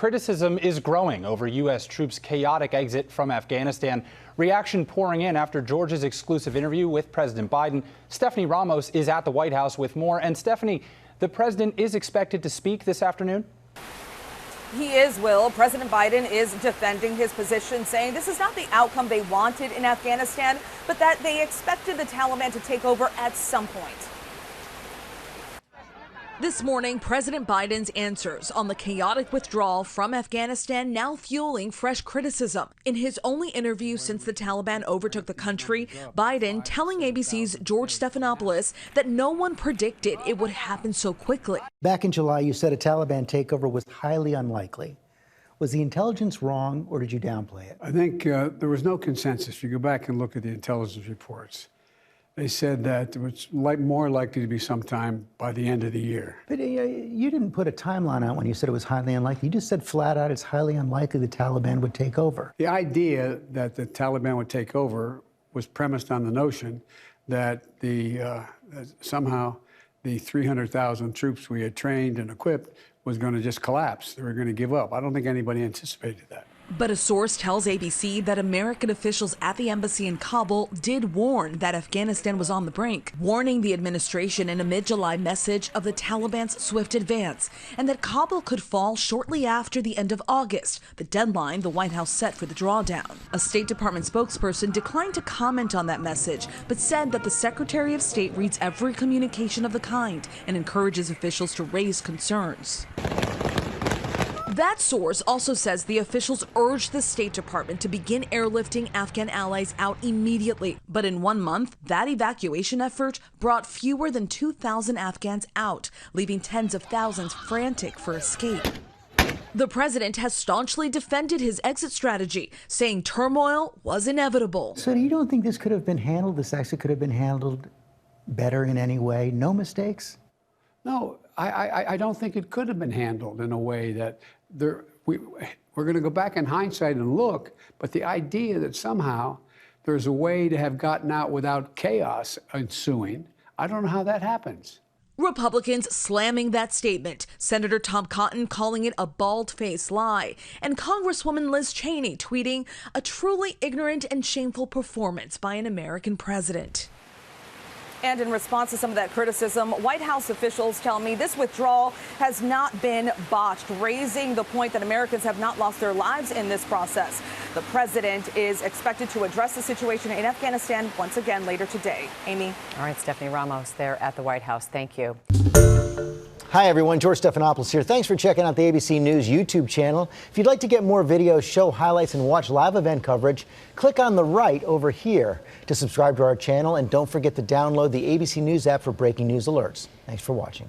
Criticism is growing over U.S. troops' chaotic exit from Afghanistan. Reaction pouring in after George's exclusive interview with President Biden. Stephanie Ramos is at the White House with more. And Stephanie, the president is expected to speak this afternoon? He is, Will. President Biden is defending his position, saying this is not the outcome they wanted in Afghanistan, but that they expected the Taliban to take over at some point. This morning, President Biden's answers on the chaotic withdrawal from Afghanistan now fueling fresh criticism. In his only interview since the Taliban overtook the country, Biden telling ABC's George Stephanopoulos that no one predicted it would happen so quickly. Back in July, you said a Taliban takeover was highly unlikely. Was the intelligence wrong, or did you downplay it? I think there was no consensus. If you go back and look at the intelligence reports, they said that it was more likely to be sometime by the end of the year. But you didn't put a timeline out when you said it was highly unlikely. You just said flat out it's highly unlikely the Taliban would take over. The idea that the Taliban would take over was premised on the notion that somehow the 300,000 troops we had trained and equipped was going to just collapse. They were going to give up. I don't think anybody anticipated that. But a source tells ABC that American officials at the embassy in Kabul did warn that Afghanistan was on the brink, warning the administration in a mid-July message of the Taliban's swift advance, and that Kabul could fall shortly after the end of August, the deadline the White House set for the drawdown. A State Department spokesperson declined to comment on that message, but said that the Secretary of State reads every communication of the kind and encourages officials to raise concerns. That source also says the officials urged the State Department to begin airlifting Afghan allies out immediately. But in 1 month, that evacuation effort brought fewer than 2,000 Afghans out, leaving tens of thousands frantic for escape. The president has staunchly defended his exit strategy, saying turmoil was inevitable. So you don't think this could have been handled, this exit could have been handled better in any way? No mistakes? No, I don't think it could have been handled in a way that we're going to go back in hindsight and look, but the idea that somehow there's a way to have gotten out without chaos ensuing, I don't know how that happens. Republicans slamming that statement, Senator Tom Cotton calling it a bald-faced lie, and Congresswoman Liz Cheney tweeting a truly ignorant and shameful performance by an American president. And in response to some of that criticism, White House officials tell me this withdrawal has not been botched, raising the point that Americans have not lost their lives in this process. The president is expected to address the situation in Afghanistan once again later today. Amy. All right, Stephanie Ramos there at the White House. Thank you. Hi, everyone. George Stephanopoulos here. Thanks for checking out the ABC News YouTube channel. If you'd like to get more videos, show highlights, and watch live event coverage, click on the right over here to subscribe to our channel. And don't forget to download the ABC News app for breaking news alerts. Thanks for watching.